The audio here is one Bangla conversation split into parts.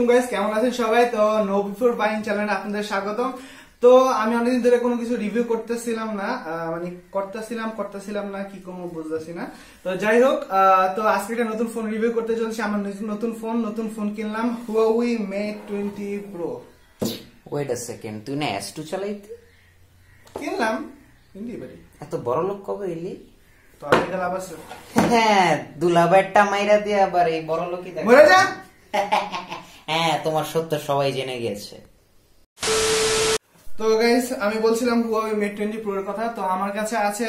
আলাইকুম গাইস, কেমন আছেন সবাই? তো নো বিফোর বাইং চ্যানেলে আপনাদের স্বাগতম। তো আমি অনেকদিন ধরে কোনো কিছু রিভিউ করতেছিলাম না, মানে করতেছিলাম না কি কোনো বুঝতেছি না। তো যাই হোক, তো আজকে একটা নতুন ফোন রিভিউ করতে চলছি। আমার নতুন ফোন কিনলাম, Huawei Mate 20 Pro। Wait a second, তুই না S2 চালাইতে কিনলাম হিন্দি বাড়ি। এত বড় লোক কবে এলি? তো আগে গেল আবার হ্যাঁ, দুলাবাইটা মাইরা দিয়ে আবার এই বড় লোকই দেখ। মরে যা। হ্যাঁ, তোমার সত্য সবাই জেনে গেছে। তো গাইস, আমি বলছিলাম Huawei Mate 20 Pro এর কথা। তো আমার কাছে আছে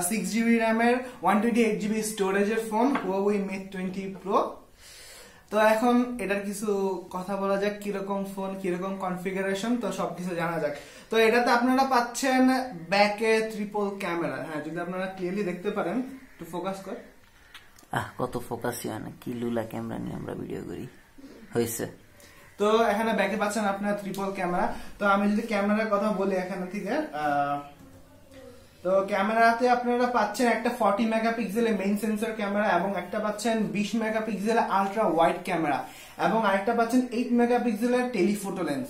6GB RAM এর 128GB স্টোরেজের ফোন Huawei Mate 20 Pro। তো এখন এটার কিছু কথা বলা যাক, কিরকম ফোন, কিরকম কনফিগারেশন, তো সবকিছু জানা যাক। তো এটাতে আপনারা পাচ্ছেন ব্যাকে ট্রিপল ক্যামেরা। হ্যাঁ, যদি আপনারা ক্লিয়ারলি দেখতে পারেন, একটু ফোকাস কর। কত ফোকাসই হয় না, কি লুলা ক্যামেরা নিয়ে আমরা ভিডিও করি হয়েছে। তো এখানে ব্যাকে পাচ্ছেন আপনার ট্রিপল ক্যামেরা। তো আমি যদি ক্যামেরার কথা বলি এখানে থেকে, তো ক্যামেরাতে আপনারা পাচ্ছেন একটা 40 মেগাপিক্সেলের মেইন সেন্সর ক্যামেরা, এবং একটা পাচ্ছেন 20 মেগাপিক্সেলের আলট্রা ওয়াইড ক্যামেরা, এবং আরেকটা পাচ্ছেন 8 মেগাপিক্সেলের টেলিফোটো লেন্স।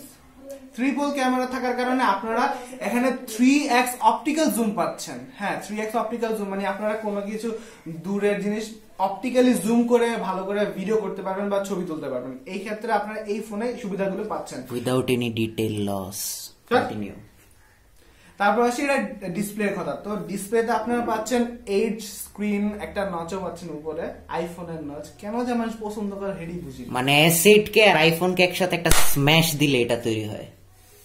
ট্রিপল ক্যামেরা থাকার কারণে আপনারা এখানে 3x অপটিক্যাল জুম পাচ্ছেন। হ্যাঁ, 3x অপটিক্যাল জুম মানে আপনারা কোনো কিছু দূরের জিনিস অপটিক্যালি জুম করে ভালো করে ভিডিও করতে পারবেন বা ছবি তুলতে পারবেন। এই ক্ষেত্রে আপনারা এই ফোনে সুবিধাগুলো পাচ্ছেন without any detail loss. Continue. তারপর আসি এটা ডিসপ্লের কথা। তো ডিসপ্লেতে আপনারা পাচ্ছেন 8 স্ক্রিন, একটা নচও পাচ্ছেন উপরে, আইফোনের নচ। কেন যে মানুষ পছন্দ করে হেডি বুঝি, মানে সেট কে আর আইফোন কে একসাথে একটা স্ম্যাশ দিলে এটা তৈরি হয়।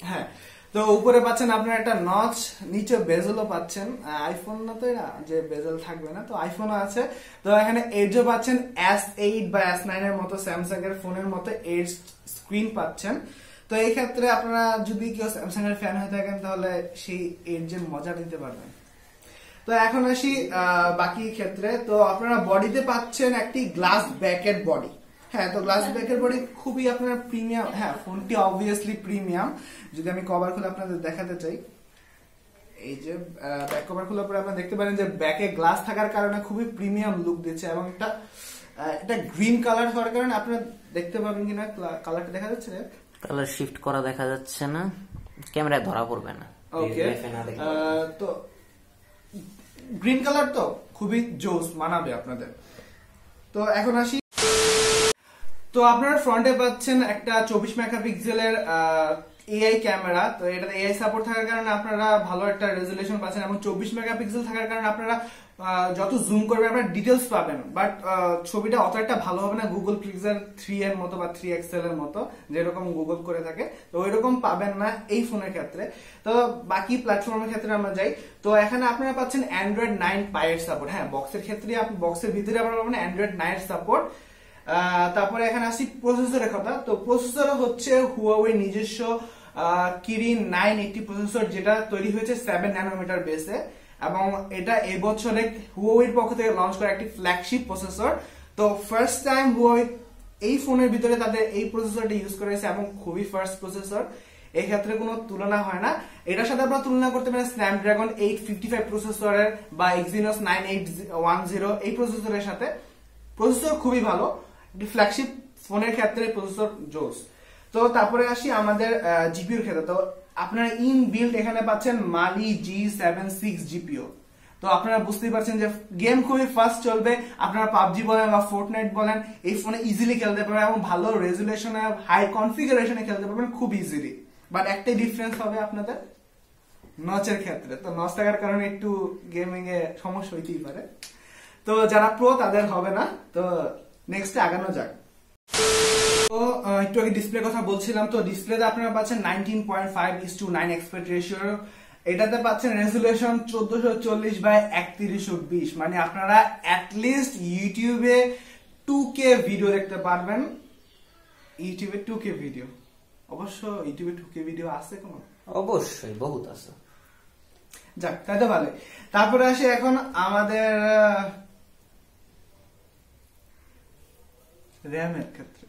হ্যাঁ, তো উপরে পাচ্ছেন আপনার একটা নচ, নিচে বেজেলও পাচ্ছেন। আইফোন না তো এটা যে বেজেল থাকবে না, তো আইফোনও আছে। তো এখানে এজও পাচ্ছেন S8 বা S9 এর মতো, স্যামসাং এর ফোনের মতো 8 স্ক্রিন পাচ্ছেন। তো এই ক্ষেত্রে আপনারা যদি কেউ স্যামসাং এর ফ্যান হয়ে থাকেন তাহলে সেই এজের মজা নিতে পারবেন। তো এখন আসি বাকি ক্ষেত্রে। তো আপনারা বডিতে পাচ্ছেন একটি গ্লাস ব্যাকের বডি। হ্যাঁ, তো গ্লাস ব্যাকের বডি খুবই আপনার প্রিমিয়াম। হ্যাঁ, ফোনটি অবভিয়াসলি প্রিমিয়াম। যদি আমি কভার খুলে আপনাদের দেখাতে চাই, এই যে ব্যাক কভার খোলার পরে আপনারা দেখতে পারেন যে ব্যাকে গ্লাস থাকার কারণে খুবই প্রিমিয়াম লুক দিচ্ছে, এবং এটা গ্রিন কালার হওয়ার কারণে আপনারা দেখতে পাবেন কিনা, কালারটা দেখা যাচ্ছে? কালার শিফট করা দেখা যাচ্ছে না, ক্যামেরায় ধরা পড়বে না। ওকে, তো গ্রিন কালার তো খুবই জোস, মানাবে আপনাদের। তো এখন আসি, তো আপনারা ফ্রন্টে পাচ্ছেন একটা 24 মেগাপিক্সেলের এআই ক্যামেরা। তো এটা এআই সাপোর্ট থাকার কারণে আপনারা ভালো একটা রেজুলেশন পাচ্ছেন, এবং 24 মেগাপিক্সেল থাকার কারণে আপনারা যত জুম করবেন আপনারা ডিটেলস পাবেন, বাট ছবিটা অত একটা ভালো হবে না গুগল পিক্সেল 3 এর মতো বা 3 এক্সেল এর মতো, যেরকম গুগল করে থাকে। তো ওইরকম পাবেন না এই ফোনের ক্ষেত্রে। তো বাকি প্ল্যাটফর্মের ক্ষেত্রে আমরা যাই। তো এখানে আপনারা পাচ্ছেন Android 9 Pie এর সাপোর্ট। হ্যাঁ, বক্সের ভিতরে আপনারা পাবেন Android 9 এর সাপোর্ট। তারপরে এখানে আসি প্রসেসরের কথা। তো প্রসেসর হচ্ছে Huawei নিজস্ব Kirin 980 প্রসেসর, যেটা তৈরি হয়েছে 7 ন্যানোমিটার বেসে, এবং এটা এবছরে Huawei পক্ষ থেকে লঞ্চ করা একটি ফ্ল্যাগশিপ প্রসেসর। তো ফার্স্ট টাইম Huawei এই ফোনের ভিতরে তাদের এই প্রসেসরটা ইউজ করেছে, এবং খুবই ফার্স্ট প্রসেসর, এই ক্ষেত্রে কোনো তুলনা হয় না। এটার সাথে আপনারা তুলনা করতে পারেন Snapdragon 855 প্রসেসরের বা Exynos 9810 এই প্রসেসরের সাথে। প্রসেসর খুবই ভালো, ফ্ল্যাগশিপ ফোনের ক্ষেত্রে প্রসেসর জোস। তো তারপরে আসি আমাদের জিপিইউর ক্ষেত্রে। তো আপনারা ইন বিল্ড এখানে পাচ্ছেন Mali G76 জিপিইউ। তো আপনারা বুঝতেই পারছেন যে গেম খুবই ফাস্ট চলবে। আপনারা পাবজি বলেন বা ফোর্টনাইট বলেন, এই ফোনে ইজিলি খেলতে পারবেন, এবং ভালো রেজুলেশনে হাই কনফিগারেশনে খেলতে পারবেন খুব ইজিলি। বাট একটাই ডিফারেন্স হবে আপনাদের নচের ক্ষেত্রে। তো নচ থাকার কারণে একটু গেমিং এ সমস্যা হইতেই পারে। তো যারা প্রো তাদের হবে না। তো নেক্সটে আগানো যাক। তো একটু আগে ডিসপ্লে কথা বলছিলাম। তো ডিসপ্লেতে আপনারা পাচ্ছেন 19.5:9 অ্যাসপেক্ট রেশিও। এটাতে পাচ্ছেন রেজুলেশন 1440x3120, মানে আপনারা অ্যাটলিস্ট ইউটিউবে 2K ভিডিও দেখতে পারবেন। ইউটিউবে 2K ভিডিও, অবশ্য ইউটিউবে 2K ভিডিও আছে কোনো? অবশ্যই বহুত আছে। যাক, তাই তো ভালো। তারপরে আসি এখন আমাদের র্যামের ক্ষেত্রে।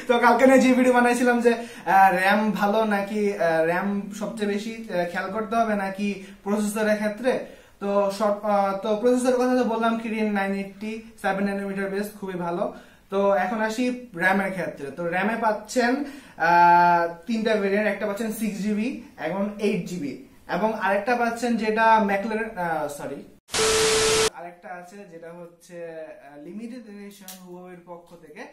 তো কালকে যে ভিডিও বানাইছিলাম যে র্যাম ভালো নাকি র্যাম সবচেয়ে বেশি খেয়াল করতে হবে নাকি প্রসেসরের ক্ষেত্রে। তো প্রসেসরের কথা তো বললাম, Kirin 980 7 ন্যানোমিটার বেস, খুবই ভালো। তো তো এখন আসি র্যামের ক্ষেত্রে। তো র্যামে পাচ্ছেন 3টা ভেরিয়েন্ট, একটা পাচ্ছেন 6GB এবং 8GB এবং আরেকটা পাচ্ছেন যেটা ম্যাকলারেন আরেকটা আছে যেটা হচ্ছে লিমিটেড এডিশন হুয়াওয়ের পক্ষ থেকে।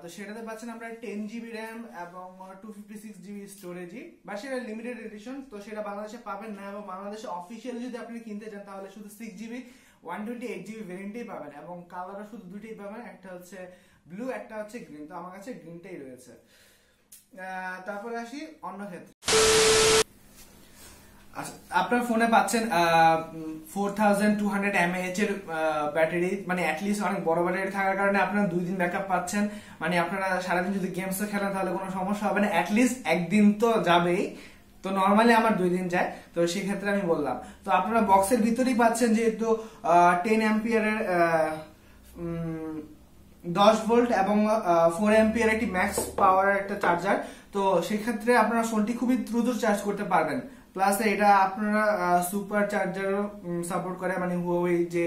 তো সেটাতে পাচ্ছেন আমরা 10GB র্যাম এবং 256GB স্টোরেজই, বা সেটা লিমিটেড এডিশন। তো সেটা বাংলাদেশে পাবেন না, এবং বাংলাদেশে অফিসিয়ালি যদি আপনি কিনতে চান তাহলে শুধু 6GB 128GB ভেরিয়েন্টই পাবেন, এবং কালারও শুধু দুটোই পাবেন, একটা হচ্ছে ব্লু, একটা হচ্ছে গ্রিন। তো আমার কাছে গ্রিনটাই রয়েছে। তারপরে আসি অন্য ক্ষেত্রে। আপনার ফোনে পাচ্ছেন 4200 mAh এর ব্যাটারি, মানে অ্যাটলিস্ট অনেক বড় ব্যাটারি থাকার কারণে আপনারা 2 দিন ব্যাকআপ পাচ্ছেন। মানে আপনারা সারাদিন যদি গেমস খেলেন তাহলে কোনো সমস্যা হবে না, অ্যাটলিস্ট একদিন তো যাবেই। তো নর্মালি আমার 2 দিন যায়, তো সেই ক্ষেত্রে আমি বললাম। তো আপনারা বক্সের ভিতরেই পাচ্ছেন যেহেতু 10 অ্যাম্পিয়ারের 10 ভোল্ট এবং 4 অ্যাম্পিয়ার একটি ম্যাক্স পাওয়ার একটা চার্জার। তো সেক্ষেত্রে আপনারা ফোনটি খুবই দ্রুত চার্জ করতে পারবেন। প্লাস এটা আপনারা সুপার চার্জারও সাপোর্ট করে, মানে হুয়াওয়ে যে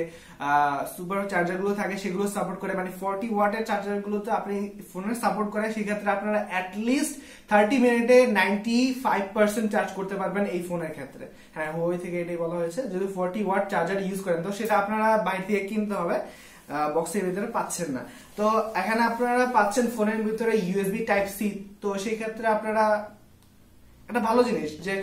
সুপার চার্জার গুলো থাকে সেগুলো সাপোর্ট করে, মানে 40 ওয়াটের চার্জার গুলোতে আপনি ফোনের সাপোর্ট করে। সেক্ষেত্রে আপনারা অ্যাটলিস্ট 30 মিনিটে 95% চার্জ করতে পারবেন এই ফোনের ক্ষেত্রে। হ্যাঁ, হুয়াওয়ে থেকে এটাই বলা হয়েছে। যদি 40 ওয়াট চার্জার ইউজ করেন তো সেটা আপনারা বাইরে থেকে কিনতে হবে, বক্সের ভিতরে পাচ্ছেন না। তো এখানে আপনারা পাচ্ছেন ফোনের ভিতরে USB Type-C। তো সেই ক্ষেত্রে আপনারা একটা ভালো জিনিস যে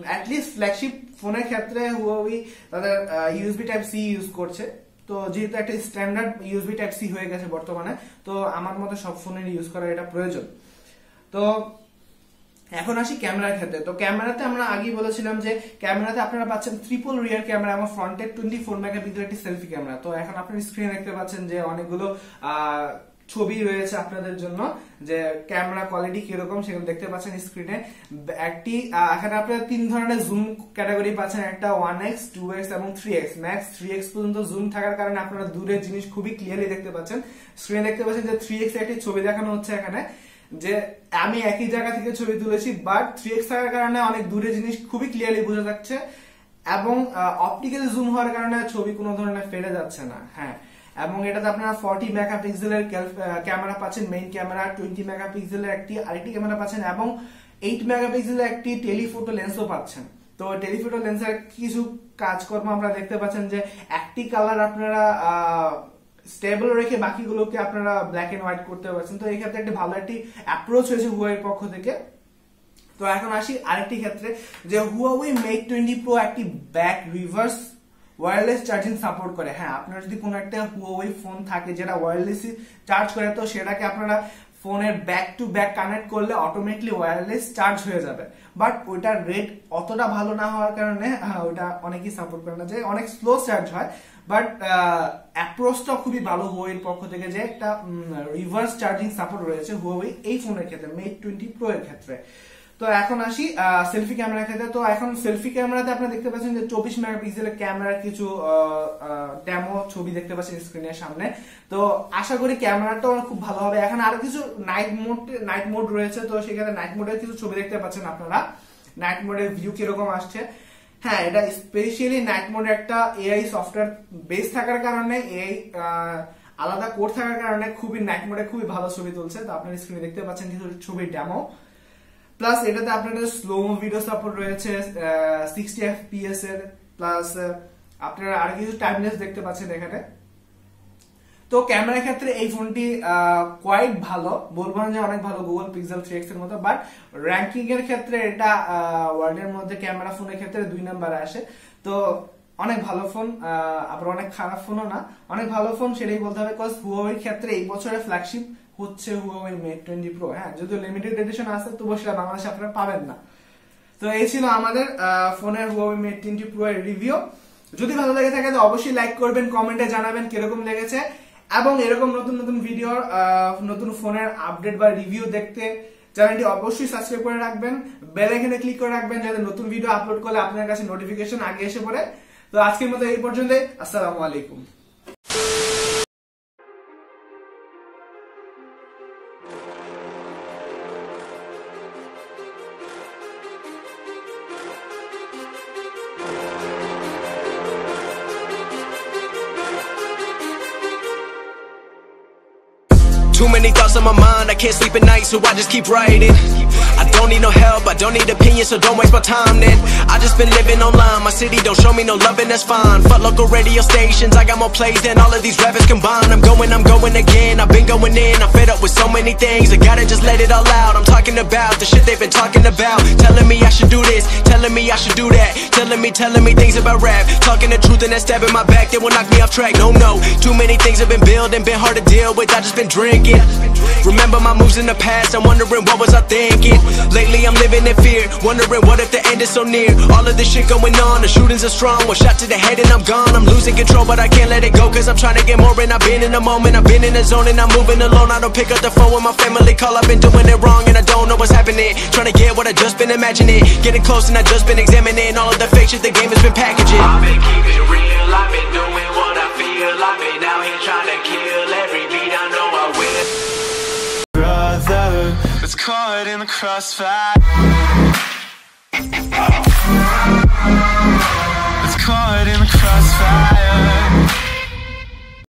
অ্যাটলিস্ট ফ্ল্যাগশিপ ফোনের ক্ষেত্রে হুয়াওয়ে তাদের USB Type-C ইউজ করছে। তো যেহেতু একটা স্ট্যান্ডার্ড USB Type-C হয়ে গেছে বর্তমানে, তো আমার মতে সব ফোনের ইউজ করা এটা প্রয়োজন। তো এখন আসি ক্যামেরার ক্ষেত্রে। তো ক্যামেরাতে আমরা আগেই বলেছিলাম যে ক্যামেরাতে আপনারা পাচ্ছেন ট্রিপল রিয়ার ক্যামেরা এবং ফ্রন্টে 24 মেগাপিক্সেলের একটি সেলফি ক্যামেরা। তো এখন আপনি স্ক্রিনে দেখতে পাচ্ছেন যে অনেকগুলো ছবি রয়েছে আপনাদের জন্য, যে ক্যামেরা কোয়ালিটি কিরকম সেগুলো দেখতে পাচ্ছেন স্ক্রিনে। একটি এখানে আপনারা 3 ধরনের জুম ক্যাটাগরি পাচ্ছেন, একটা 1x 2x এবং 3x। ম্যাক্স 3x পর্যন্ত জুম থাকার কারণে আপনারা দূরের জিনিস খুবই ক্লিয়ারলি দেখতে পাচ্ছেন। স্ক্রিনে দেখতে পাচ্ছেন যে 3x এর একটি ছবি দেখানো হচ্ছে এখানে, যে আমি একই জায়গা থেকে ছবি তুলেছি, বাট 3x থাকার কারণে অনেক দূরে জিনিস খুবই ক্লিয়ারলি বোঝা যাচ্ছে, এবং অপটিক্যাল জুম হওয়ার কারণে ছবি কোনো ধরনের ফেলে যাচ্ছে না। হ্যাঁ, এবং এটাতে আপনারা 40 মেগাপিক্সেলের ক্যামেরা পাচ্ছেন, মেইন ক্যামেরা 20 মেগাপিক্সেলের আরেকটি ক্যামেরা পাচ্ছেন, এবং 8 মেগাপিক্সেলের একটি টেলিফোটো লেন্সও পাচ্ছেন। তো টেলিফোটো লেন্সের কিছু কাজকর্ম আমরা দেখতে পাচ্ছেন যে একটি কালার আপনারা স্টেবল রেখে বাকিগুলোকে আপনারা ব্ল্যাক এন্ড হোয়াইট করতে পারছেন। তো এই ক্ষেত্রে একটা ভালো একটি অ্যাপ্রোচ হয়েছে হুয়াওয়ের পক্ষ থেকে। তো এখন আসি আরেকটি ক্ষেত্রে, যে হুয়াওয়ে মেট 20 প্রো একটি back reverse wireless charging support করে। হ্যাঁ, আপনার যদি কোনো একটা হুয়াওয়ে ফোন থাকে যেটা ওয়্যারলেসলি চার্জ করে, তো সেটাকে আপনারা ফোনের ব্যাক টু ব্যাক কানেক্ট করলে অটোমেটিকলি ওয়্যারলেস চার্জ হয়ে যাবে। বাট ওইটার রেট অতটা ভালো না হওয়ার কারণে ওইটা অনেকেই সাপোর্ট করে না, যে অনেক স্লো চার্জ হয়। বাট অ্যাপ্রোচটা খুবই ভালো হুয়াওয়ের পক্ষ থেকে, যে একটা রিভার্স চার্জিং সাপোর্ট রয়েছে হুয়াওয়ে এই ফোনের ক্ষেত্রে, মেট 20 প্রো এর ক্ষেত্রে। তো এখন আসি সেলফি ক্যামেরার ক্ষেত্রে। তো এখন সেলফি ক্যামেরাতে আপনারা দেখতে পাচ্ছেন যে 24 মেগাপিক্সেলের ক্যামেরার কিছু ডেমো ছবি দেখতে পাচ্ছেন স্ক্রিনের সামনে। তো আশা করি ক্যামেরাটাও খুব ভালো হবে। এখন আরো কিছু নাইট মোড রয়েছে, তো সেখানে নাইট মোডের কিছু ছবি দেখতে পাচ্ছেন আপনারা, নাইট মোডের ভিউ কিরকম আসছে। হ্যাঁ, এটা স্পেশালি নাইট মোডে একটা এআই সফটওয়্যার বেস থাকার কারণে, এআই আলাদা কোড থাকার কারণে খুবই নাইট মোডে খুবই ভালো ছবি তুলছে। তো আপনারা স্ক্রিনে দেখতে পাচ্ছেন কিছু ছবির ডেমো। প্লাস এটাতে আপনাদের স্লো ভিডিও সাপোর্ট রয়েছে 60 FPS এর, প্লাস আপনারা আর কিছু টাইমলেস দেখতে পাচ্ছেন এখানে। তো ক্যামেরার ক্ষেত্রে এই ফোনটি কোয়াইট ভালো, বলবো না যে অনেক ভালো গুগল পিক্সেল 3x এর মতো, বাট র্যাঙ্কিং এর ক্ষেত্রে এটা ওয়ার্ল্ডের মধ্যে ক্যামেরা ফোনের ক্ষেত্রে 2 নম্বরে আসে। তো অনেক ভালো ফোন, আবার অনেক খারাপ ফোনও না, অনেক ভালো ফোন সেটাই বলতে হবে। বিকজ হুয়াওয়ের ক্ষেত্রে এই বছরের ফ্ল্যাগশিপ হচ্ছে হুয়াওয়ে মেট 20 প্রো। হ্যাঁ, যদিও লিমিটেড এডিশন আছে তবুও সেটা বাংলাদেশে আপনারা পাবেন না। তো এই ছিল আমাদের ফোনের হুয়াওয়ে মেট 20 প্রো এর রিভিউ। যদি ভালো লেগে থাকে তো অবশ্যই লাইক করবেন, কমেন্টে জানাবেন কিরকম লেগেছে, এবং এরকম নতুন নতুন ভিডিও, নতুন ফোনের আপডেট বা রিভিউ দেখতে চ্যানেলটি অবশ্যই সাবস্ক্রাইব করে রাখবেন, বেল আইকনে ক্লিক করে রাখবেন যাতে নতুন ভিডিও আপলোড করলে আপনার কাছে নোটিফিকেশন আগে এসে পড়ে। তো আজকের মতো এই পর্যন্তই। আসসালামু আলাইকুম। many thoughts on my mind, I can't sleep at night, so I just keep writing. I don't need no help, I don't need opinions, so don't waste my time then. I just been living online, my city don't show me no loving, that's fine. Fuck local radio stations, I got more plays than all of these rappers combined. I'm going again, I've been going in, I'm fed up with so many things, I gotta just let it all out. I'm talking about the shit they've been talking about, telling me I should do this, telling me I should do that, telling me things about rap, talking the truth and that stab in my back, they will knock me off track. No, too many things have been building, been hard to deal with, I just been drinking. Remember my moves in the past, I'm wondering what was I thinking. Lately I'm living in fear, wondering what if the end is so near. All of this shit going on, the shootings are strong, one shot to the head and I'm gone. I'm losing control but I can't let it go, cause I'm trying to get more. And I've been in the moment, I've been in the zone, and I'm moving alone. I don't pick up the phone when my family call, I've been doing it wrong and I don't know what's happening. Trying to get what I just been imagining, getting close and I just been examining all of the fake shit the game has been packaging. I've been keeping it real, I've been doing what I feel, I've been out here trying to kill every beat, I know I will. Brother, it's caught in the crossfire. It's caught in the crossfire.